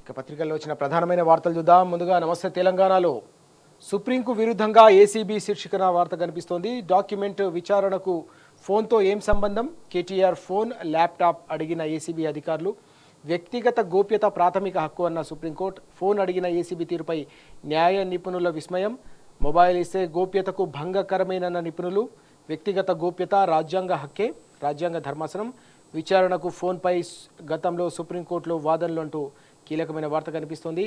ఇక పత్రికల్లో వచ్చిన ప్రధానమైన వార్తలు చూద్దాం. ముందుగా నమస్తే తెలంగాణలో సుప్రీంకు విరుద్ధంగా ఏసీబీ శీర్షికన వార్త కనిపిస్తోంది. డాక్యుమెంట్ విచారణకు ఫోన్తో ఏం సంబంధం? కేటీఆర్ ఫోన్, ల్యాప్టాప్ అడిగిన ఏసీబీ అధికారులు. వ్యక్తిగత గోప్యత ప్రాథమిక హక్కు అన్న సుప్రీంకోర్టు. ఫోన్ అడిగిన ఏసీబీ తీరుపై న్యాయ నిపుణుల విస్మయం. మొబైల్ ఇస్తే గోప్యతకు భంగకరమేనన్న నిపుణులు. వ్యక్తిగత గోప్యత రాజ్యాంగ హక్కే, రాజ్యాంగ ధర్మాసనం. విచారణకు ఫోన్పై గతంలో సుప్రీంకోర్టులో వాదనలు అంటూ కీలకమైన వార్త కనిపిస్తోంది.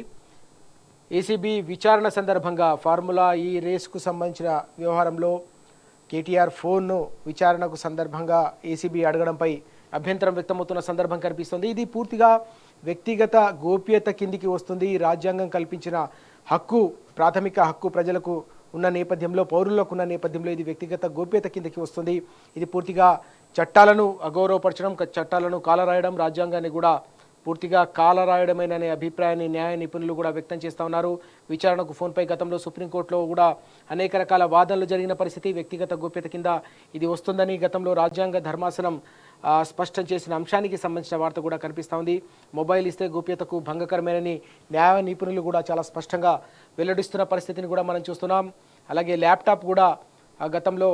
ఏసీబీ విచారణ సందర్భంగా ఫార్ములా ఈ రేసుకు సంబంధించిన వ్యవహారంలో కేటీఆర్ ఫోన్ను విచారణకు సందర్భంగా ఏసీబీ అడగడంపై అభ్యంతరం వ్యక్తమవుతున్న సందర్భం కనిపిస్తుంది. ఇది పూర్తిగా వ్యక్తిగత గోప్యత కిందికి వస్తుంది. రాజ్యాంగం కల్పించిన హక్కు, ప్రాథమిక హక్కు ప్రజలకు ఉన్న నేపథ్యంలో, పౌరులకు ఉన్న నేపథ్యంలో ఇది వ్యక్తిగత గోప్యత కిందకి వస్తుంది. ఇది పూర్తిగా చట్టాలను అగౌరవపరచడం, చట్టాలను కాలరాయడం, రాజ్యాంగాన్ని కూడా పూర్తిగా కాలరాయడమేననే అభిప్రాయాన్ని న్యాయ నిపుణులు కూడా వ్యక్తం చేస్తూ ఉన్నారు. విచారణకు ఫోన్పై గతంలో సుప్రీంకోర్టులో కూడా అనేక రకాల వాదనలు జరిగిన పరిస్థితి. వ్యక్తిగత గోప్యత కింద ఇది వస్తుందని గతంలో రాజ్యాంగ ధర్మాసనం స్పష్టం చేసిన అంశానికి సంబంధించిన వార్త కూడా కనిపిస్తూ ఉంది. మొబైల్ ఇస్తే గోప్యతకు భంగకరమేనని న్యాయ నిపుణులు కూడా చాలా స్పష్టంగా వెల్లడిస్తున్న పరిస్థితిని కూడా మనం చూస్తున్నాం. అలాగే ల్యాప్టాప్ కూడా గతంలో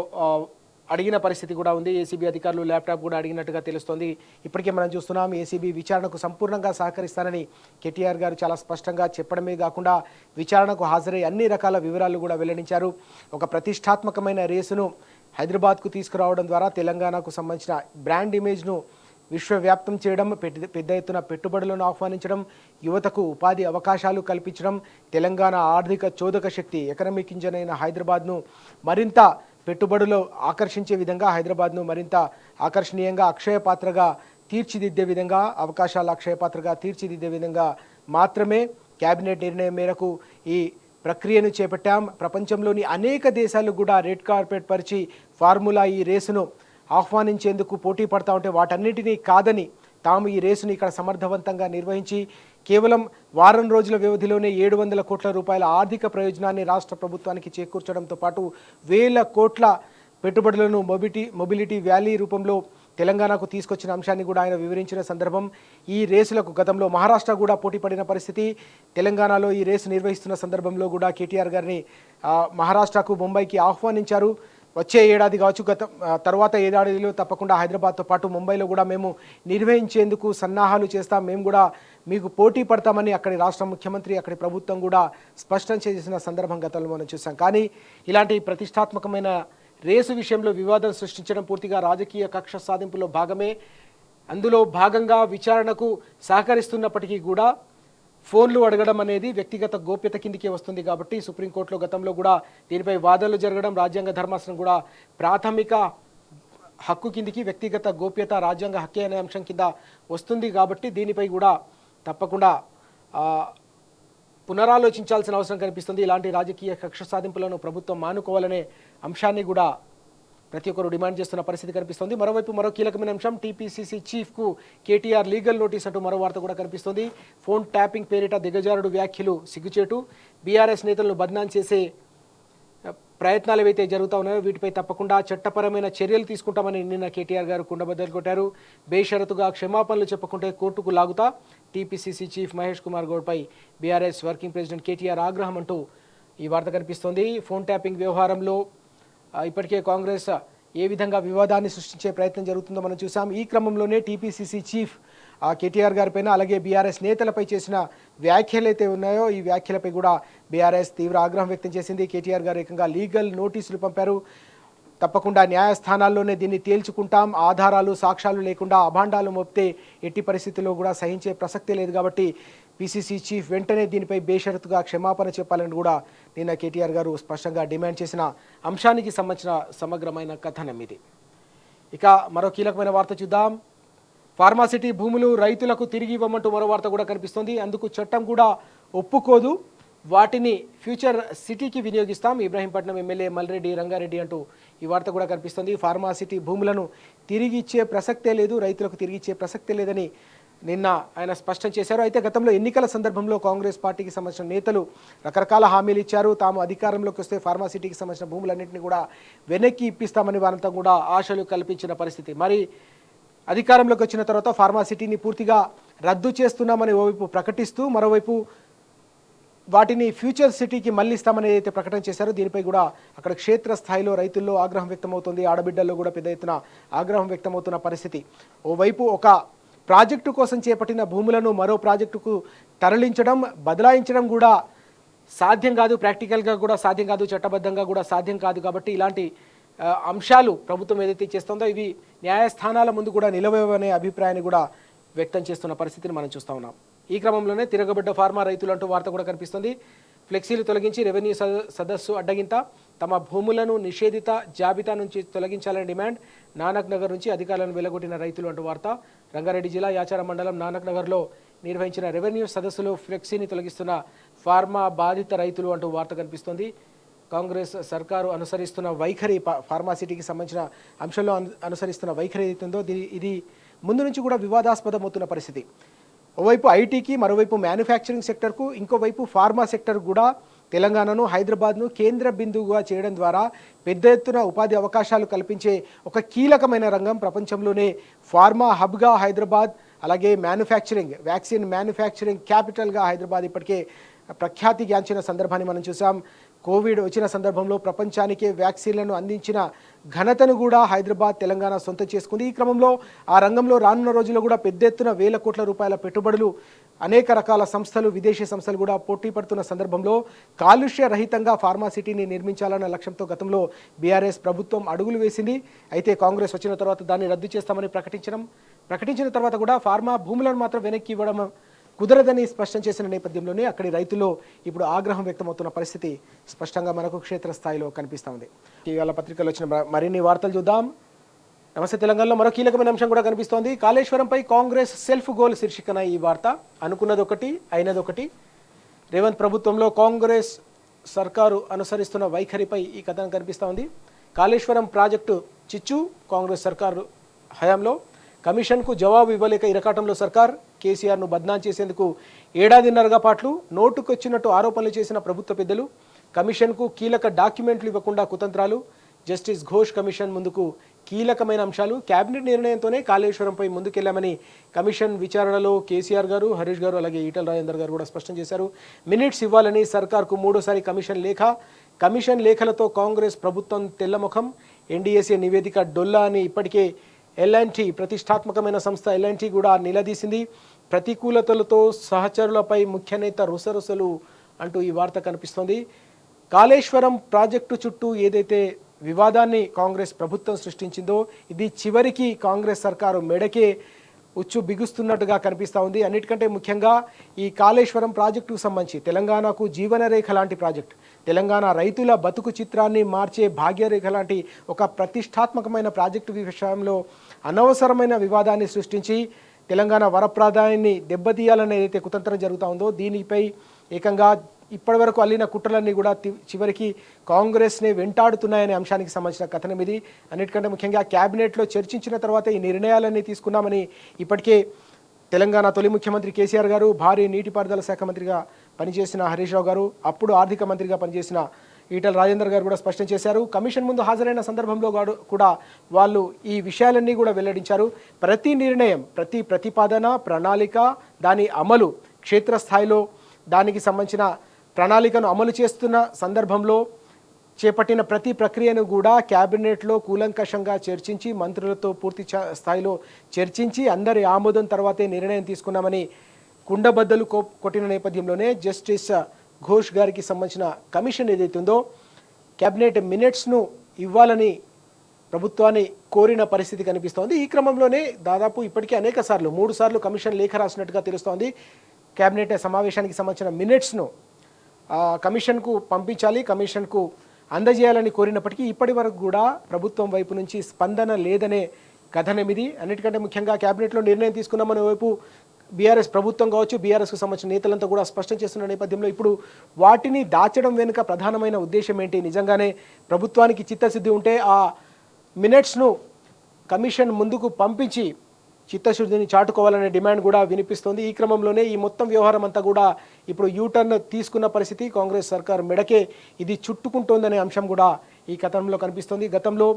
అడిగిన పరిస్థితి కూడా ఉంది. ఏసీబీ అధికారులు ల్యాప్టాప్ కూడా అడిగినట్టుగా తెలుస్తోంది. ఇప్పటికే మనం చూస్తున్నాం ఏసీబీ విచారణకు సంపూర్ణంగా సహకరిస్తానని కేటీఆర్ గారు చాలా స్పష్టంగా చెప్పడమే కాకుండా విచారణకు హాజరై అన్ని రకాల వివరాలు కూడా వెల్లడించారు. ఒక ప్రతిష్టాత్మకమైన రేసును హైదరాబాద్కు తీసుకురావడం ద్వారా తెలంగాణకు సంబంధించిన బ్రాండ్ ఇమేజ్ను విశ్వవ్యాప్తం చేయడం, పెద్ద ఎత్తున పెట్టుబడులను ఆహ్వానించడం, యువతకు ఉపాధి అవకాశాలు కల్పించడం, తెలంగాణ ఆర్థిక చోదక శక్తి, ఎకనామిక్ ఇంజన్ అయిన హైదరాబాద్ను మరింత పెట్టుబడులు ఆకర్షించే విధంగా, హైదరాబాద్ను మరింత ఆకర్షణీయంగా, అక్షయపాత్రగా తీర్చిదిద్దే విధంగా, అవకాశాల అక్షయపాత్రగా తీర్చిదిద్దే విధంగా మాత్రమే కేబినెట్ నిర్ణయం మేరకు ఈ ప్రక్రియను చేపట్టాం. ప్రపంచంలోని అనేక దేశాలు కూడా రెడ్ కార్పెట్ పరిచి ఫార్ములా ఈ రేసును ఆహ్వానించేందుకు పోటీ పడతా ఉంటే వాటన్నిటినీ కాదని తాము ఈ రేసును ఇక్కడ సమర్థవంతంగా నిర్వహించి కేవలం వారం రోజుల వ్యవధిలోనే 700 కోట్ల రూపాయల ఆర్థిక ప్రయోజనాన్ని రాష్ట్ర ప్రభుత్వానికి చేకూర్చడంతో పాటు వేల కోట్ల పెట్టుబడులను మొబిలిటీ వ్యాలీ రూపంలో తెలంగాణకు తీసుకొచ్చిన అంశాన్ని కూడా ఆయన వివరించిన సందర్భం. ఈ రేసులకు గతంలో మహారాష్ట్ర కూడా పోటీ పడిన పరిస్థితి. తెలంగాణలో ఈ రేసు నిర్వహిస్తున్న సందర్భంలో కూడా కేటీఆర్ గారిని మహారాష్ట్రకు, ముంబైకి ఆహ్వానించారు. వచ్చే ఏడాది కావచ్చు, తర్వాత ఏడాదిలో తప్పకుండా హైదరాబాద్తో పాటు ముంబైలో కూడా మేము నిర్వహించేందుకు సన్నాహాలు చేస్తాం, మేము కూడా మీకు పోటీ పడతామని అక్కడి రాష్ట్ర ముఖ్యమంత్రి, అక్కడి ప్రభుత్వం కూడా స్పష్టం చేసిన సందర్భం గతంలో మనం చూసాం. కానీ ఇలాంటి ప్రతిష్టాత్మకమైన రేసు విషయంలో వివాదం సృష్టించడం పూర్తిగా రాజకీయ కక్ష సాధింపులో భాగమే. అందులో భాగంగా విచారణకు సహకరిస్తున్నప్పటికీ కూడా ఫోన్లు అడగడం అనేది వ్యక్తిగత గోప్యత కిందికే వస్తుంది. కాబట్టి సుప్రీంకోర్టులో గతంలో కూడా దీనిపై వాదనలు జరగడం, రాజ్యాంగ ధర్మాసనం కూడా ప్రాథమిక హక్కు కిందికి వ్యక్తిగత గోప్యత రాజ్యాంగ హక్కే అనే అంశం కింద వస్తుంది. కాబట్టి దీనిపై కూడా తప్పకుండా పునరాలోచించాల్సిన అవసరం కనిపిస్తుంది. ఇలాంటి రాజకీయ కక్ష సాధింపులను ప్రభుత్వం మానుకోవాలనే అంశాన్ని కూడా ప్రతి ఒక్కరు డిమాండ్ చేస్తున్న పరిస్థితి కనిపిస్తుంది. మరోవైపు మరో కీలకమైన అంశం, టీపీసీసీ చీఫ్కు కేటీఆర్ లీగల్ నోటీస్ అంటూ మరో వార్త కూడా కనిపిస్తుంది. ఫోన్ ట్యాపింగ్ పేరిట దిగజారుడు వ్యాఖ్యలు సిగ్గుచేటు. బీఆర్ఎస్ నేతలను బద్నాం చేసే ప్రయత్నాలు ఏవైతే జరుగుతూ ఉన్నాయో వీటిపై తప్పకుండా చట్టపరమైన చర్యలు తీసుకుంటామని నిన్న కేటీఆర్ గారు కుండబద్దలు కొట్టారు. బేషరతుగా క్షమాపణలు చెప్పకుంటే కోర్టుకు లాగుతా. టీపీసీసీ చీఫ్ మహేష్ కుమార్ గౌడ్పై బీఆర్ఎస్ వర్కింగ్ ప్రెసిడెంట్ కేటీఆర్ ఆగ్రహం అంటూ ఈ వార్త కనిపిస్తోంది. ఫోన్ ట్యాపింగ్ వ్యవహారంలో ఇప్పటికే కాంగ్రెస్ ఏ విధంగా వివాదాన్ని సృష్టించే ప్రయత్నం జరుగుతుందో మనం చూసాం. ఈ క్రమంలోనే టీపీసీసీ చీఫ్ కేటీఆర్ గారిపైన, అలాగే బీఆర్ఎస్ నేతలపై చేసిన వ్యాఖ్యలు అయితే ఉన్నాయో ఈ వ్యాఖ్యలపై కూడా బీఆర్ఎస్ తీవ్ర ఆగ్రహం వ్యక్తం చేసింది. కేటీఆర్ గారు ఏకంగా లీగల్ నోటీసులు పంపారు. తప్పకుండా న్యాయస్థానాల్లోనే దీన్ని తేల్చుకుంటాం, ఆధారాలు సాక్ష్యాలు లేకుండా అభాండాలు మోపితే ఎట్టి పరిస్థితుల్లో కూడా సహించే ప్రసక్తే లేదు. కాబట్టి పీసీసీ చీఫ్ వెంటనే దీనిపై బేషరతుగా క్షమాపణ చెప్పాలని కూడా నిన్న కేటీఆర్ గారు స్పష్టంగా డిమాండ్ చేసిన అంశానికి సంబంధించిన సమగ్రమైన కథనం ఇది. ఇక మరో కీలకమైన వార్త చూద్దాం. ఫార్మాసిటీ భూములు రైతులకు తిరిగి ఇవ్వమంటూ మరో వార్త కూడా కనిపిస్తుంది. అందుకు చట్టం కూడా ఒప్పుకోదు, వాటిని ఫ్యూచర్ సిటీకి వినియోగిస్తాం. ఇబ్రహీంపట్నం ఎమ్మెల్యే మల్రెడ్డి రంగారెడ్డి అంటూ ఈ వార్త కూడా కనిపిస్తుంది. ఫార్మాసిటీ భూములను తిరిగి ఇచ్చే ప్రసక్తే లేదు, రైతులకు తిరిగి ఇచ్చే ప్రసక్తే లేదని నిన్న ఆయన స్పష్టం చేశారు. అయితే గతంలో ఎన్నికల సందర్భంలో కాంగ్రెస్ పార్టీకి సంబంధించిన నేతలు రకరకాల హామీలు ఇచ్చారు. తాము అధికారంలోకి వస్తే ఫార్మాసిటీకి సంబంధించిన భూములన్నింటినీ కూడా వెనక్కి ఇప్పిస్తామని వారంతా కూడా ఆశలు కల్పించిన పరిస్థితి. మరి అధికారంలోకి వచ్చిన తర్వాత ఫార్మాసిటీని పూర్తిగా రద్దు చేస్తున్నామని ఓవైపు ప్రకటిస్తూ మరోవైపు వాటిని ఫ్యూచర్ సిటీకి మళ్ళిస్తామని ఏదైతే ప్రకటన చేశారో దీనిపై కూడా అక్కడ క్షేత్రస్థాయిలో రైతుల్లో ఆగ్రహం వ్యక్తమవుతుంది, ఆడబిడ్డల్లో కూడా పెద్ద ఎత్తున ఆగ్రహం వ్యక్తమవుతున్న పరిస్థితి. ఓవైపు ఒక ప్రాజెక్టు కోసం చేపట్టిన భూములను మరో ప్రాజెక్టుకు తరలించడం, బదలాయించడం కూడా సాధ్యం కాదు, ప్రాక్టికల్గా కూడా సాధ్యం కాదు, చట్టబద్ధంగా కూడా సాధ్యం కాదు. కాబట్టి ఇలాంటి అంశాలు ప్రభుత్వం ఏదైతే చేస్తుందో ఇవి న్యాయస్థానాల ముందు కూడా నిలవనే అభిప్రాయాన్ని కూడా వ్యక్తం చేస్తున్న పరిస్థితిని మనం చూస్తూ ఉన్నాం. ఈ క్రమంలోనే తిరగబడ్డ ఫార్మా రైతులు అంటూ వార్త కూడా కనిపిస్తుంది. ఫ్లెక్సీలు తొలగించి రెవెన్యూ సదస్సు అడ్డగింత, తమ భూములను నిషేధిత జాబితా నుంచి తొలగించాలని డిమాండ్, నానక్ నగర్ నుంచి అధికారులను వెలగొట్టిన రైతులు అంటూ వార్త. రంగారెడ్డి జిల్లా యాచారం మండలం నానక్ నగర్లో నిర్వహించిన రెవెన్యూ సదస్సులో ఫ్లెక్సీని తొలగిస్తున్న ఫార్మా బాధిత రైతులు అంటూ వార్త కనిపిస్తోంది. కాంగ్రెస్ సర్కారు అనుసరిస్తున్న వైఖరి, ఫార్మాసిటీకి సంబంధించిన అంశంలో అనుసరిస్తున్న వైఖరి ఏదైతుందో ఇది ముందు నుంచి కూడా వివాదాస్పదమవుతున్న పరిస్థితి. ఓవైపు ఐటీకి, మరోవైపు మ్యానుఫ్యాక్చరింగ్ సెక్టర్కు, ఇంకోవైపు ఫార్మా సెక్టర్ కూడా తెలంగాణను, హైదరాబాద్ను కేంద్ర బిందువుగా చేయడం ద్వారా పెద్ద ఎత్తున ఉపాధి అవకాశాలు కల్పించే ఒక కీలకమైన రంగం. ప్రపంచంలోనే ఫార్మా హబ్గా హైదరాబాద్, అలాగే మ్యానుఫ్యాక్చరింగ్, వ్యాక్సిన్ మ్యానుఫ్యాక్చరింగ్ క్యాపిటల్గా హైదరాబాద్ ఇప్పటికే ప్రఖ్యాతిగాంచిన సందర్భాన్ని మనం చూసాం. కోవిడ్ వచ్చిన సందర్భంలో ప్రపంచానికే వ్యాక్సిన్లను అందించిన ఘనతను కూడా హైదరాబాద్, తెలంగాణ సొంతం చేసుకుంది. ఈ క్రమంలో ఆ రంగంలో రానున్న రోజుల్లో కూడా పెద్ద ఎత్తున వేల కోట్ల రూపాయల పెట్టుబడులు, అనేక రకాల సంస్థలు, విదేశీ సంస్థలు కూడా పోటీ పడుతున్న సందర్భంలో కాలుష్య రహితంగా ఫార్మాసిటీని నిర్మించాలన్న లక్ష్యంతో గతంలో బీఆర్ఎస్ ప్రభుత్వం అడుగులు వేసింది. అయితే కాంగ్రెస్ వచ్చిన తర్వాత దాన్ని రద్దు చేస్తామని ప్రకటించిన తర్వాత కూడా ఫార్మా భూములను మాత్రం వెనక్కి ఇవ్వడం కుదరదని స్పష్టం చేసిన నేపథ్యంలోనే అక్కడి రైతుల్లో ఇప్పుడు ఆగ్రహం వ్యక్తమవుతున్న పరిస్థితి స్పష్టంగా మనకు క్షేత్రస్థాయిలో కనిపిస్తూ ఉంది. ఇవాళ పత్రికల్లో వచ్చిన మరిన్ని వార్తలు చూద్దాం. నమస్తే తెలంగాణలో మరో కీలకమైన అంశం కూడా కనిపిస్తోంది. కాళేశ్వరంపై కాంగ్రెస్ సెల్ఫ్ గోల్ శీర్షికన ఈ వార్త. అనుకున్నది ఒకటి, అయినది ఒకటి. రేవంత్ ప్రభుత్వంలో కాంగ్రెస్ సర్కారు అనుసరిస్తున్న వైఖరిపై ఈ కథనం కనిపిస్తూ ఉంది. కాళేశ్వరం ప్రాజెక్టు చిచ్చు కాంగ్రెస్ సర్కారు హయాంలో, కమిషన్కు జవాబు ఇవ్వలేక ఇరకాటంలో సర్కార్, కేసీఆర్ను బద్నాం చేసేందుకు ఏడాదిన్నరగా పాటు నోటుకొచ్చినట్టు ఆరోపణలు చేసిన ప్రభుత్వ పెద్దలు, కమిషన్కు కీలక డాక్యుమెంట్లు ఇవ్వకుండా కుతంత్రాలు, జస్టిస్ ఘోష్ కమిషన్ ముందుకు కీలకమైన అంశాలు, కేబినెట్ నిర్ణయంతోనే కాళేశ్వరంపై ముందుకెళ్లామని కమిషన్ విచారణలో కేసీఆర్ గారు, హరీష్ గారు, అలాగే ఈటల రాజేందర్ గారు కూడా స్పష్టం చేశారు. మినిట్స్ ఇవ్వాలని సర్కార్కు మూడోసారి కమిషన్ లేఖలతో కాంగ్రెస్ ప్రభుత్వం తెల్లముఖం, ఎన్డీఏసీ నివేదిక డొల్లా అని ఇప్పటికే ఎల్ఎన్టీ, ప్రతిష్టాత్మకమైన సంస్థ ఎల్ఎన్టీ కూడా నిలదీసింది. ప్రతికూలతలతో సహచరులపై ముఖ్య నేత రుసరుసలు అంటూ ఈ వార్త కనిపిస్తోంది. కాళేశ్వరం ప్రాజెక్టు చుట్టూ ఏదైతే వివాదాన్ని కాంగ్రెస్ ప్రభుత్వం సృష్టించిందో ఇది చివరికి కాంగ్రెస్ సర్కారు మెడకే ఉచ్చు బిగుస్తున్నట్టుగా కనిపిస్తూ ఉంది. అన్నిటికంటే ముఖ్యంగా ఈ కాళేశ్వరం ప్రాజెక్టుకు సంబంధించి తెలంగాణకు జీవనరేఖ లాంటి ప్రాజెక్టు, తెలంగాణ రైతుల బతుకు చిత్రాన్ని మార్చే భాగ్యరేఖ లాంటి ఒక ప్రతిష్టాత్మకమైన ప్రాజెక్టు విషయంలో అనవసరమైన వివాదాన్ని సృష్టించి తెలంగాణ వరప్రాదాయాన్ని దెబ్బతీయాలని ఏదైతే కుతంత్రం జరుగుతూ ఉందో దీనిపై ఏకంగా ఇప్పటివరకు అల్లిన కుట్రలన్నీ కూడా చివరికి కాంగ్రెస్ని వెంటాడుతున్నాయనే అంశానికి సంబంధించిన కథనం ఇది. అన్నిటికంటే ముఖ్యంగా క్యాబినెట్లో చర్చించిన తర్వాత ఈ నిర్ణయాలన్నీ తీసుకున్నామని ఇప్పటికే తెలంగాణ తొలి ముఖ్యమంత్రి కేసీఆర్ గారు, భారీ నీటిపారుదల శాఖ మంత్రిగా పనిచేసిన హరీష్ రావు గారు, అప్పుడు ఆర్థిక మంత్రిగా పనిచేసిన ఈటల రాజేందర్ గారు కూడా స్పష్టం చేశారు. కమిషన్ ముందు హాజరైన సందర్భంలో కూడా వాళ్ళు ఈ విషయాలన్నీ కూడా వెల్లడించారు. ప్రతి నిర్ణయం, ప్రతి ప్రతిపాదన, ప్రణాళిక, దాని అమలు క్షేత్రస్థాయిలో దానికి సంబంధించిన ప్రణాళికను అమలు చేస్తున్న సందర్భంలో చేపట్టిన ప్రతి ప్రక్రియను కూడా క్యాబినెట్లో కూలంకషంగా చర్చించి మంత్రులతో పూర్తి స్థాయిలో చర్చించి అందరి ఆమోదం తర్వాతే నిర్ణయం తీసుకున్నామని కుండబద్దలు కొట్టిన నేపథ్యంలోనే జస్టిస్ ఘోష్ గారికి సంబంధించిన కమిషన్ ఏదైతుందో క్యాబినెట్ మినిట్స్ను ఇవ్వాలని ప్రభుత్వాన్ని కోరిన పరిస్థితి కనిపిస్తోంది. ఈ క్రమంలోనే దాదాపు ఇప్పటికే అనేక సార్లు 3 సార్లు కమిషన్ లేఖ రాసినట్టుగా తెలుస్తోంది. క్యాబినెట్ సమావేశానికి సంబంధించిన మినిట్స్ను కమిషన్కు పంపించాలి, కమిషన్కు అందజేయాలని కోరినప్పటికీ ఇప్పటి వరకు కూడా ప్రభుత్వం వైపు నుంచి స్పందన లేదనే కథనమిది. అన్నిటికంటే ముఖ్యంగా క్యాబినెట్లో నిర్ణయం తీసుకున్నామనే వైపు బీఆర్ఎస్ ప్రభుత్వం కావచ్చు, బీఆర్ఎస్కు సంబంధించిన నేతలంతా కూడా స్పష్టం చేస్తున్న నేపథ్యంలో ఇప్పుడు వాటిని దాచడం వెనుక ప్రధానమైన ఉద్దేశం ఏంటి? నిజంగానే ప్రభుత్వానికి చిత్తశుద్ధి ఉంటే ఆ మినిట్స్ను కమిషన్ ముందుకు పంపించి చిత్తశుద్ధిని చాటుకోవాలనే డిమాండ్ కూడా వినిపిస్తోంది. ఈ క్రమంలోనే ఈ మొత్తం వ్యవహారం అంతా కూడా ఇప్పుడు యూటర్న్ తీసుకున్న పరిస్థితి కాంగ్రెస్ సర్కార్ మెడకే ఇది చుట్టుకుంటోందనే అంశం కూడా ఈ కథనంలో కనిపిస్తోంది. గతంలో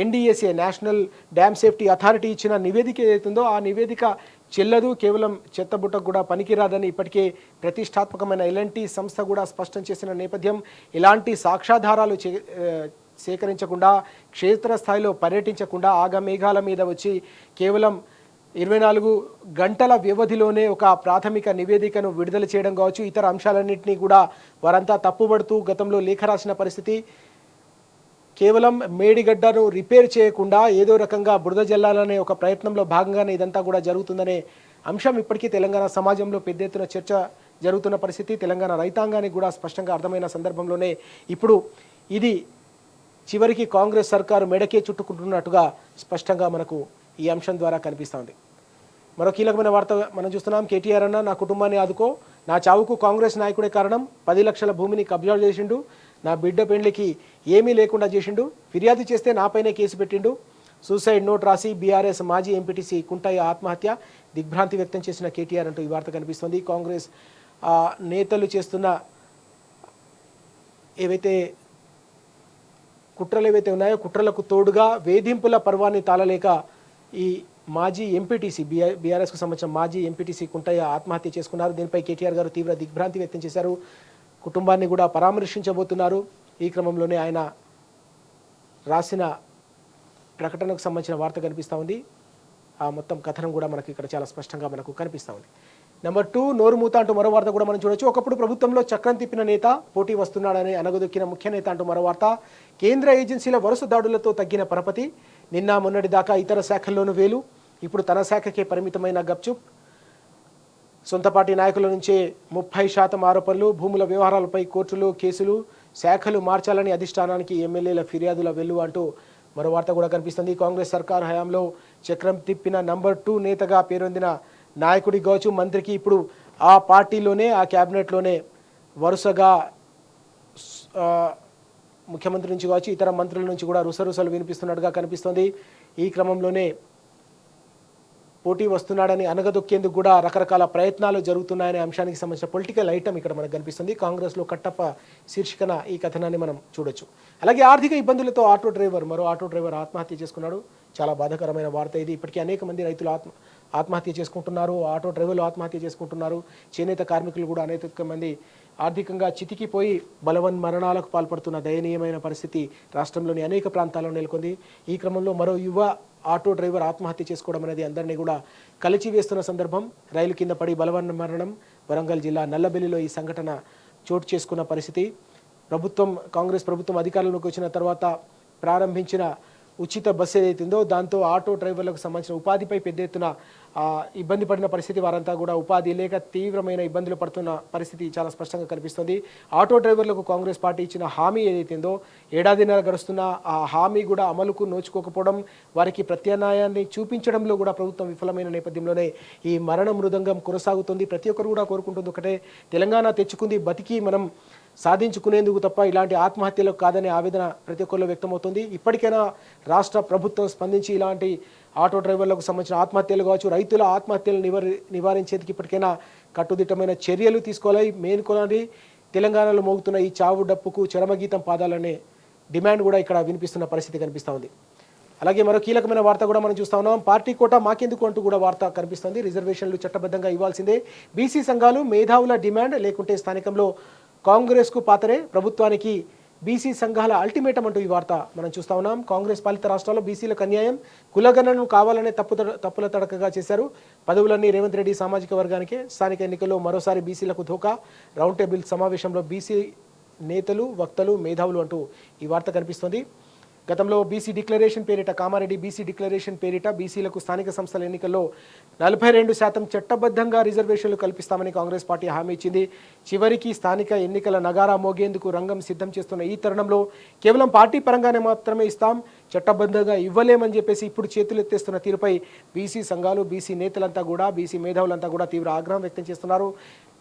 NDAC, national dam safety authority ఇచ్చిన నివేదిక ఏదైతుందో ఆ నివేదిక చెల్లదు, కేవలం చెత్తబుట్టకు కూడా పనికిరాదని ఇప్పటికే ప్రతిష్టాత్మకమైన ఎల్ఎన్టీ సంస్థ కూడా స్పష్టం చేసిన నేపథ్యం, ఇలాంటి సాక్ష్యాధారాలు సేకరించకుండా, క్షేత్రస్థాయిలో పర్యటించకుండా ఆగమేఘాల మీద వచ్చి కేవలం 24 గంటల వ్యవధిలోనే ఒక ప్రాథమిక నివేదికను విడుదల చేయడం కావచ్చు, ఇతర అంశాలన్నింటినీ కూడా వారంతా తప్పుబడుతూ గతంలో లేఖ రాసిన పరిస్థితి. కేవలం మేడిగడ్డను రిపేర్ చేయకుండా ఏదో రకంగా బురద జల్లాలనే ఒక ప్రయత్నంలో భాగంగానే ఇదంతా కూడా జరుగుతుందనే అంశం ఇప్పటికీ తెలంగాణ సమాజంలో పెద్ద ఎత్తున చర్చ జరుగుతున్న పరిస్థితి. తెలంగాణ రైతాంగానికి కూడా స్పష్టంగా అర్థమైన సందర్భంలోనే ఇప్పుడు ఇది చివరికి కాంగ్రెస్ సర్కారు మెడకే చుట్టుకుంటున్నట్టుగా స్పష్టంగా మనకు ఈ అంశం ద్వారా కనిపిస్తోంది. మరో కీలకమైన వార్త మనం చూస్తున్నాం. కేటీఆర్ అన్న నా కుటుంబాన్ని ఆదుకో, నా చావుకు కాంగ్రెస్ నాయకుడే కారణం, 10 లక్షల భూమిని కబ్జా చేసిండు, నా బిడ్డ పెండ్లికి ఏమీ లేకుండా చేసిండు, ఫిర్యాదు చేస్తే నాపైనే కేసు పెట్టిండు, సూసైడ్ నోట్ రాసి బీఆర్ఎస్ మాజీ ఎంపీటీసీ కుంటయ్య ఆత్మహత్య, దిగ్భ్రాంతి వ్యక్తం చేసిన కేటీఆర్ అంటూ ఈ వార్త కనిపిస్తుంది. కాంగ్రెస్ నేతలు చేస్తున్న ఏవైతే కుట్రలు ఏవైతే ఉన్నాయో కుట్రలకు తోడుగా వేధింపుల పర్వాన్ని తాళలేక ఈ మాజీ ఎంపీటీసీ బీఆర్ఎస్కు సంబంధించిన మాజీ ఎంపీటీసీ కుంటయ్య ఆత్మహత్య చేసుకున్నారు. దీనిపై కేటీఆర్ గారు తీవ్ర దిగ్భ్రాంతి వ్యక్తం చేశారు. కుటుంబాన్ని కూడా పరామర్శించబోతున్నారు. ఈ క్రమంలోనే ఆయన రాసిన ప్రకటనకు సంబంధించిన వార్త కనిపిస్తూ ఉంది. ఆ మొత్తం కథనం కూడా మనకి ఇక్కడ చాలా స్పష్టంగా మనకు కనిపిస్తూ ఉంది. నెంబర్ 2, నోరు మూత అంటూ మరో వార్త కూడా మనం చూడొచ్చు. ఒకప్పుడు ప్రభుత్వంలో చక్రం తిప్పిన నేత పోటీ వస్తున్నాడని అనగదొక్కిన ముఖ్య నేత అంటూ మరో వార్త. కేంద్ర ఏజెన్సీల వరుస దాడులతో తగ్గిన పరపతి, నిన్న మొన్నటి దాకా ఇతర శాఖల్లోనూ వేలు, ఇప్పుడు తన శాఖకే పరిమితమైన గప్చుప్. సొంత పార్టీ నాయకుల నుంచే 30% ఆరోపణలు, భూముల వ్యవహారాలపై కోర్టులు కేసులు, శాఖలు మార్చాలని అధిష్టానానికి ఎమ్మెల్యేల ఫిర్యాదుల వెల్లు అంటూ మరో వార్త కూడా కనిపిస్తుంది. కాంగ్రెస్ సర్కార్ హయాంలో చక్రం తిప్పిన నంబర్ 2 నేతగా పేరొందిన నాయకుడి కావచ్చు, మంత్రికి ఇప్పుడు ఆ పార్టీలోనే ఆ క్యాబినెట్లోనే వరుసగా ముఖ్యమంత్రి నుంచి కావచ్చు ఇతర మంత్రుల నుంచి కూడా రుసరుసలు వినిపిస్తున్నట్టుగా కనిపిస్తుంది. ఈ క్రమంలోనే పోటీ వస్తున్నాడని అనగదొక్కేందుకు కూడా రకరకాల ప్రయత్నాలు జరుగుతున్నాయనే అంశానికి సంబంధించిన పొలిటికల్ ఐటమ్ ఇక్కడ మనకు కనిపిస్తుంది. కాంగ్రెస్లో కట్టప్ప శీర్షికన ఈ కథనాన్ని మనం చూడొచ్చు. అలాగే ఆర్థిక ఇబ్బందులతో మరో ఆటో డ్రైవర్ ఆత్మహత్య చేసుకున్నాడు. చాలా బాధాకరమైన వార్త ఇది. ఇప్పటికీ అనేక మంది రైతులు ఆత్మహత్య చేసుకుంటున్నారు, ఆటో డ్రైవర్లు ఆత్మహత్య చేసుకుంటున్నారు, చేనేత కార్మికులు కూడా అనేక మంది ఆర్థికంగా చితికిపోయి బలవన్ మరణాలకు పాల్పడుతున్న దయనీయమైన పరిస్థితి రాష్ట్రంలోని అనేక ప్రాంతాల్లో నెలకొంది. ఈ క్రమంలో మరో యువ ఆటో డ్రైవర్ ఆత్మహత్య చేసుకోవడం అనేది అందరినీ కూడా కలిచివేస్తున్న సందర్భం. రైలు కింద పడి బలవన్ మరణం. వరంగల్ జిల్లా నల్లబెల్లిలో ఈ సంఘటన చోటు చేసుకున్న పరిస్థితి. కాంగ్రెస్ ప్రభుత్వం అధికారంలోకి వచ్చిన తర్వాత ప్రారంభించిన ఉచిత బస్సు ఏదైతుందో దాంతో ఆటో డ్రైవర్లకు సంబంధించిన ఉపాధిపై పెద్ద ఎత్తున ఇబ్బంది పడిన పరిస్థితి. వారంతా కూడా ఉపాధి లేక తీవ్రమైన ఇబ్బందులు పడుతున్న పరిస్థితి చాలా స్పష్టంగా కనిపిస్తుంది. ఆటో డ్రైవర్లకు కాంగ్రెస్ పార్టీ ఇచ్చిన హామీ ఏదైతుందో ఏడాదిన్నర గడుస్తున్న ఆ హామీ కూడా అమలుకు నోచుకోకపోవడం, వారికి ప్రత్యామ్నాయాన్ని చూపించడంలో కూడా ప్రభుత్వం విఫలమైన నేపథ్యంలోనే ఈ మరణ మృదంగం కొనసాగుతుంది. ప్రతి ఒక్కరు కూడా కోరుకుంటుంది ఒకటే, తెలంగాణ తెచ్చుకుంది బతికి మనం సాధించుకునేందుకు తప్ప ఇలాంటి ఆత్మహత్యలకు కాదనే ఆవేదన ప్రతి ఒక్కరిలో వ్యక్తమవుతుంది. ఇప్పటికైనా రాష్ట్ర ప్రభుత్వం స్పందించి ఇలాంటి ఆటో డ్రైవర్లకు సంబంధించిన ఆత్మహత్యలు కావచ్చు, రైతుల ఆత్మహత్యలు నివారించేందుకు ఇప్పటికైనా కట్టుదిట్టమైన చర్యలు తీసుకోవాలి, మేల్కొనాలి. తెలంగాణలో మోగుతున్న ఈ చావు డప్పుకు చరమగీతం పాదాలనే డిమాండ్ కూడా ఇక్కడ వినిపిస్తున్న పరిస్థితి కనిపిస్తూ ఉంది. అలాగే మరో కీలకమైన వార్త కూడా మనం చూస్తా ఉన్నాం. పార్టీ కోటా మాకెందుకు అంటూ కూడా వార్త కనిపిస్తుంది. రిజర్వేషన్లు చట్టబద్ధంగా ఇవ్వాల్సిందే, బీసీ సంఘాలు మేధావుల డిమాండ్, లేకుంటే స్థానికంలో కాంగ్రెస్కు పాతరే, ప్రభుత్వానికి బీసీ సంఘాల అల్టిమేటం అంటూ ఈ వార్త మనం చూస్తా ఉన్నాం. కాంగ్రెస్ పాలిత రాష్ట్రాల్లో బీసీలకు అన్యాయం, కులగణను కావాలనే తప్పుల తడకగా చేశారు. పదవులన్నీ రేవంత్ రెడ్డి సామాజిక వర్గానికే, స్థానిక ఎన్నికల్లో మరోసారి బీసీలకు ధోకా, రౌండ్ టేబుల్ సమావేశంలో బీసీ నేతలు వక్తలు మేధావులు అంటూ ఈ వార్త కనిపిస్తుంది. గతంలో బీసీ డిక్లరేషన్ పేరిట కామారెడ్డి బీసీ డిక్లరేషన్ పేరిట బీసీలకు స్థానిక సంస్థల ఎన్నికల్లో 42% చట్టబద్ధంగా రిజర్వేషన్లు కల్పిస్తామని కాంగ్రెస్ పార్టీ హామీ ఇచ్చింది. చివరికి స్థానిక ఎన్నికల నగారా మోగేందుకు రంగం సిద్ధం చేస్తున్న ఈ తరుణంలో కేవలం పార్టీ పరంగానే మాత్రమే ఇస్తాం, చట్టబద్ధంగా ఇవ్వలేమని చెప్పేసి ఇప్పుడు చేతులెత్తేస్తున్న తీరుపై బీసీ సంఘాలు, బీసీ నేతలంతా కూడా, బీసీ మేధావులంతా కూడా తీవ్ర ఆగ్రహం వ్యక్తం చేస్తున్నారు.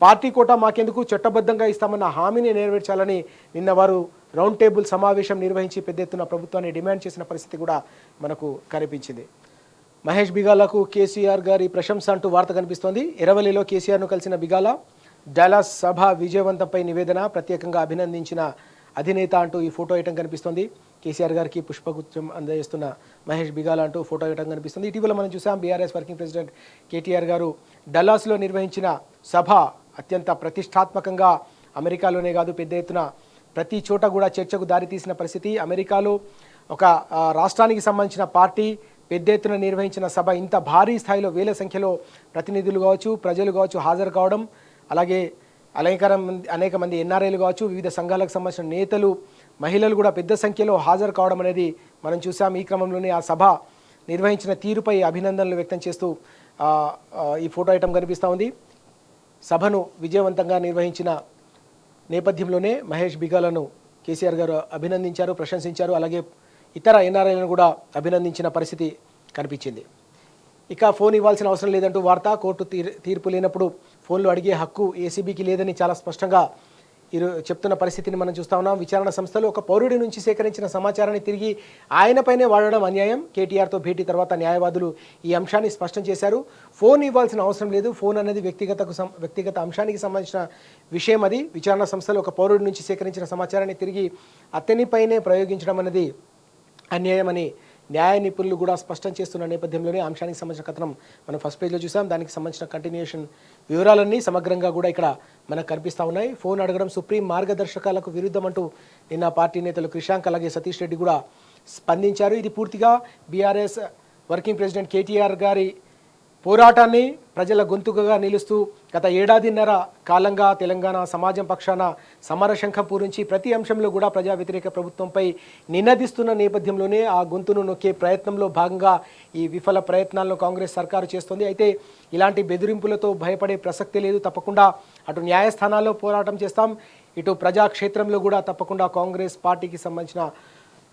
పార్టీ కోటా మాకెందుకు, చట్టబద్ధంగా ఇస్తామన్న హామీని నెరవేర్చాలని నిన్న వారు రౌండ్ టేబుల్ సమావేశం నిర్వహించి పెద్ద ఎత్తున ప్రభుత్వాన్ని డిమాండ్ చేసిన పరిస్థితి కూడా మనకు కనిపించింది. మహేష్ బిగాలకు కేసీఆర్ గారి ప్రశంస అంటూ వార్త కనిపిస్తోంది. ఎరవల్లిలో కేసీఆర్ను కలిసిన బిగాల, డాలస్ సభ విజయవంతంపై నివేదన, ప్రత్యేకంగా అభినందించిన అధినేత అంటూ ఈ ఫోటో ఐటమ్ కనిపిస్తోంది. కేసీఆర్ గారికి పుష్పగుచ్చం అందజేస్తున్న మహేష్ బిగాల్ అంటూ ఫోటో ఇవ్వడం కనిపిస్తుంది. ఇటీవల మనం చూసాం బీఆర్ఎస్ వర్కింగ్ ప్రెసిడెంట్ కేటీఆర్ గారు డల్లాస్లో నిర్వహించిన సభ అత్యంత ప్రతిష్టాత్మకంగా అమెరికాలోనే కాదు పెద్ద ఎత్తున ప్రతి చోట కూడా చర్చకు దారితీసిన పరిస్థితి. అమెరికాలో ఒక రాష్ట్రానికి సంబంధించిన పార్టీ పెద్ద ఎత్తున నిర్వహించిన సభ ఇంత భారీ స్థాయిలో వేల సంఖ్యలో ప్రతినిధులు కావచ్చు, ప్రజలు కావచ్చు హాజరు కావడం, అలాగే అనేక మంది ఎన్ఆర్ఐలు కావచ్చు, వివిధ సంఘాలకు సంబంధించిన నేతలు, మహిళలు కూడా పెద్ద సంఖ్యలో హాజరు కావడం అనేది మనం చూసాం. ఈ క్రమంలోనే ఆ సభ నిర్వహించిన తీరుపై అభినందనలు వ్యక్తం చేస్తూ ఈ ఫోటో ఐటమ్ కనిపిస్తూ ఉంది. సభను విజయవంతంగా నిర్వహించిన నేపథ్యంలోనే మహేష్ బిగాలను కేసీఆర్ గారు అభినందించారు, ప్రశంసించారు. అలాగే ఇతర ఎన్ఆర్ఐలను కూడా అభినందించిన పరిస్థితి కనిపించింది. ఇక ఫోన్ ఇవ్వాల్సిన అవసరం లేదంటూ వార్త, కోర్టు తీర్పు లేనప్పుడు ఫోన్లు అడిగే హక్కు ఏసీబీకి లేదని చాలా స్పష్టంగా చెప్తున్న పరిస్థితిని మనం చూస్తా ఉన్నాం. విచారణ సంస్థలు ఒక పౌరుడి నుంచి సేకరించిన సమాచారాన్ని తిరిగి ఆయనపైనే వాడడం అన్యాయం. కేటీఆర్తో భేటీ తర్వాత న్యాయవాదులు ఈ అంశాన్ని స్పష్టం చేశారు. ఫోన్ ఇవ్వాల్సిన అవసరం లేదు, ఫోన్ అనేది వ్యక్తిగత అంశానికి సంబంధించిన విషయం. అది విచారణ సంస్థలు ఒక పౌరుడి నుంచి సేకరించిన సమాచారాన్ని తిరిగి అతనిపైనే ప్రయోగించడం అనేది అన్యాయమని న్యాయ నిపుణులు కూడా స్పష్టం చేస్తున్న నేపథ్యంలోనే అంశానికి సంబంధించిన కథనం మనం ఫస్ట్ పేజ్లో చూసాం. దానికి సంబంధించిన కంటిన్యూషన్ వివరాలన్నీ సమగ్రంగా కూడా ఇక్కడ మనకు కనిపిస్తూ ఉన్నాయి. ఫోన్ అడగడం సుప్రీం మార్గదర్శకాలకు విరుద్ధం అంటూ నిన్న పార్టీ నేతలు క్రిషాంక్ అలాగే సతీష్ రెడ్డి కూడా స్పందించారు. ఇది పూర్తిగా బీఆర్ఎస్ వర్కింగ్ ప్రెసిడెంట్ కేటీఆర్ గారి పోరాటాన్ని ప్రజల గొంతుకగా నిలుస్తూ గత ఏడాదిన్నర కాలంగా తెలంగాణ సమాజం పక్షాన సమరశంఖం పూరించి ప్రతి అంశంలో కూడా ప్రజా వ్యతిరేక ప్రభుత్వంపై నినదిస్తున్న నేపథ్యంలోనే ఆ గొంతును నొక్కే ప్రయత్నంలో భాగంగా ఈ విఫల ప్రయత్నాలను కాంగ్రెస్ సర్కారు చేస్తుంది. అయితే ఇలాంటి బెదిరింపులతో భయపడే ప్రసక్తే లేదు. తప్పకుండా అటు న్యాయస్థానాల్లో పోరాటం చేస్తాం, ఇటు ప్రజాక్షేత్రంలో కూడా తప్పకుండా కాంగ్రెస్ పార్టీకి సంబంధించిన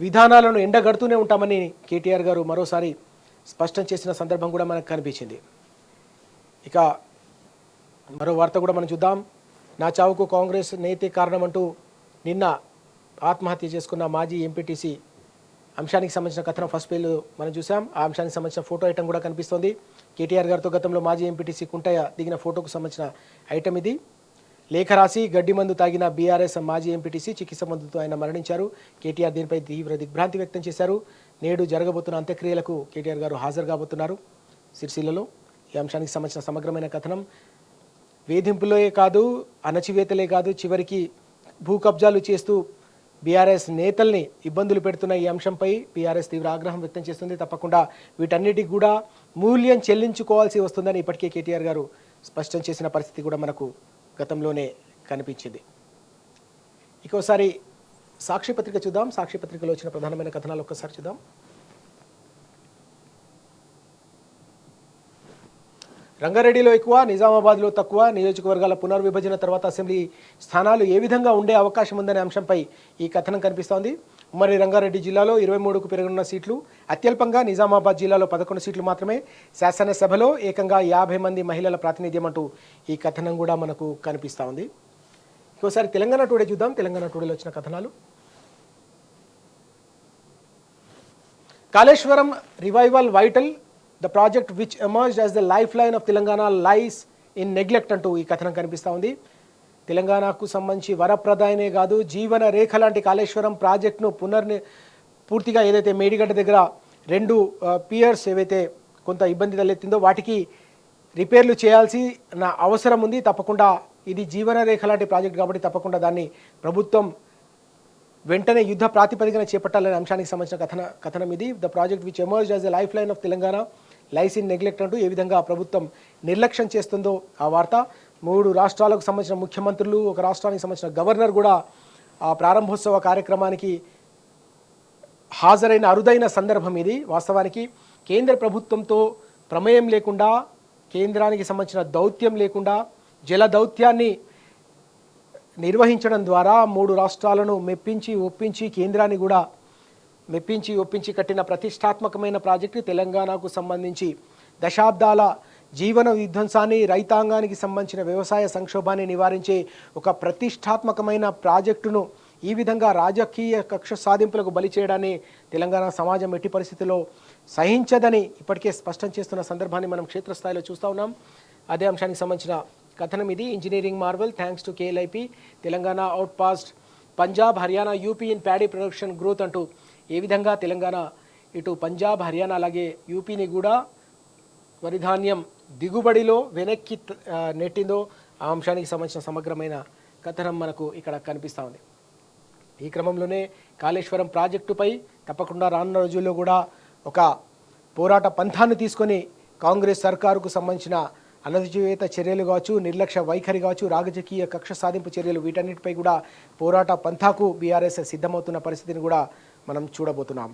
విధానాలను ఎండగడుతూనే ఉంటామని కేటీఆర్ గారు మరోసారి స్పష్టం చేసిన సందర్భం కూడా మనకు కనిపించింది. ఇక మరో వార్త కూడా మనం చూద్దాం. నా చావుకు కాంగ్రెస్ నేతే కారణం అంటూ నిన్న ఆత్మహత్య చేసుకున్న మాజీ ఎంపీటీసీ అంశానికి సంబంధించిన కథనం ఫస్ట్ పేజ్లో మనం చూసాం. ఆ అంశానికి సంబంధించిన ఫోటో ఐటమ్ కూడా కనిపిస్తోంది. కేటీఆర్ గారితో గతంలో మాజీ ఎంపీటీసీ కుంటయ్య దిగిన ఫోటోకు సంబంధించిన ఐటమ్ ఇది. లేఖ రాసి గడ్డి మందు తాగిన బీఆర్ఎస్ మాజీ ఎంపీటీసీ చికిత్స మందుతో ఆయన మరణించారు. కేటీఆర్ దీనిపై తీవ్ర దిగ్భ్రాంతి వ్యక్తం చేశారు. నేడు జరగబోతున్న అంత్యక్రియలకు కేటీఆర్ గారు హాజరు కాబోతున్నారు సిరిసిల్లలో. ఈ అంశానికి సంబంధించిన సమగ్రమైన కథనం వేధింపులే కాదు, అణచివేతలే కాదు, చివరికి భూ కబ్జాలు చేస్తూ బీఆర్ఎస్ నేతల్ని ఇబ్బందులు పెడుతున్న ఈ అంశంపై బీఆర్ఎస్ తీవ్ర ఆగ్రహం వ్యక్తం చేస్తుంది. తప్పకుండా వీటన్నిటికి కూడా మూల్యం చెల్లించుకోవాల్సి వస్తుందని ఇప్పటికే కేటీఆర్ గారు స్పష్టం చేసిన పరిస్థితి కూడా మనకు గతంలోనే కనిపించింది. ఇంకోసారి సాక్షి పత్రిక చూద్దాం. సాక్షి పత్రికలో వచ్చిన ప్రధానమైన కథనాలు ఒక్కసారి చూద్దాం. రంగారెడ్డిలో ఎక్కువ, నిజామాబాద్లో తక్కువ, నియోజకవర్గాల పునర్విభజన తర్వాత అసెంబ్లీ స్థానాలు ఏ విధంగా ఉండే అవకాశం ఉందనే అంశంపై ఈ కథనం కనిపిస్తోంది. ఉమ్మడి రంగారెడ్డి జిల్లాలో 23కు పెరగనున్న సీట్లు, అత్యల్పంగా నిజామాబాద్ జిల్లాలో 11 సీట్లు మాత్రమే, శాసనసభలో ఏకంగా 50 మంది మహిళల ప్రాతినిధ్యం అంటూ ఈ కథనం కూడా మనకు కనిపిస్తూ ఉంది. ఇంకోసారి తెలంగాణ టుడే చూద్దాం. తెలంగాణ టుడేలో వచ్చిన కథనాలు. Kaleshwaram revival vital, the project which emerged as the life line of Telangana lies in neglect అంటూ ఈ కథనం కనిపిస్తూ ఉంది. తెలంగాణకు సంబంధించి వరప్రదాయనే కాదు, జీవన రేఖ లాంటి కాళేశ్వరం ప్రాజెక్టును పూర్తిగా ఏదైతే మేడిగడ్డ దగ్గర 2 పియర్స్ ఏవైతే కొంత ఇబ్బంది తలెత్తిందో వాటికి రిపేర్లు చేయాల్సిన అవసరం ఉంది. తప్పకుండా ఇది జీవన రేఖ లాంటి ప్రాజెక్ట్ కాబట్టి తప్పకుండా దాన్ని ప్రభుత్వం వెంటనే యుద్ధ ప్రాతిపదికన చేపట్టాలనే అంశానికి సంబంధించిన కథనం ఇది. The project which emerged as the life line of Telangana lies in neglect అంటూ ఏ విధంగా ప్రభుత్వం నిర్లక్ష్యం చేస్తుందో ఆ వార్త. 3 రాష్ట్రాలకు సంబంధించిన ముఖ్యమంత్రులు, ఒక రాష్ట్రానికి సంబంధించిన గవర్నర్ కూడా ఆ ప్రారంభోత్సవ కార్యక్రమానికి హాజరైన అరుదైన సందర్భం ఇది. వాస్తవానికి కేంద్ర ప్రభుత్వంతో ప్రమేయం లేకుండా, కేంద్రానికి సంబంధించిన దౌత్యం లేకుండా జల దౌత్యాన్ని నిర్వహించడం ద్వారా 3 రాష్ట్రాలను ఒప్పించి కేంద్రాన్ని కూడా ఒప్పించి కట్టిన ప్రతిష్టాత్మకమైన ప్రాజెక్టు తెలంగాణకు సంబంధించి దశాబ్దాల జీవన విధ్వంసాన్ని, రైతాంగానికి సంబంధించిన వ్యవసాయ సంక్షోభాన్ని నివారించే ఒక ప్రతిష్టాత్మకమైన ప్రాజెక్టును ఈ విధంగా రాజకీయ కక్ష సాధింపులకు బలి చేయడాన్ని తెలంగాణ సమాజం ఎట్టి పరిస్థితుల్లో సహించదని ఇప్పటికే స్పష్టం చేస్తున్న సందర్భాన్ని మనం క్షేత్రస్థాయిలో చూస్తూ ఉన్నాం. అదే అంశానికి సంబంధించిన కథనం ఇది. Engineering marvel thanks to KLIP, Telangana out past Punjab, Haryana, UP in paddy production growth అంటూ ఏ విధంగా తెలంగాణ ఇటు పంజాబ్ హర్యానా అలాగే యూపీని కూడా వరి ధాన్యం దిగుబడిలో వెనక్కి నెట్టిందో ఆ అంశానికి సంబంధించిన సమగ్రమైన కథనం మనకు ఇక్కడ కనిపిస్తూ ఉంది. ఈ క్రమంలోనే కాళేశ్వరం ప్రాజెక్టుపై తప్పకుండా రానున్న రోజుల్లో కూడా ఒక పోరాట పంథాన్ని తీసుకొని కాంగ్రెస్ సర్కారుకు సంబంధించిన అనధికారిత చర్యలు కావచ్చు, నిర్లక్ష్య వైఖరి కావచ్చు, రాజకీయ కక్ష సాధింపు చర్యలు వీటన్నిటిపై కూడా పోరాట పంథాకు బీఆర్ఎస్ సిద్ధమవుతున్న పరిస్థితిని కూడా మనం చూడబోతున్నాం.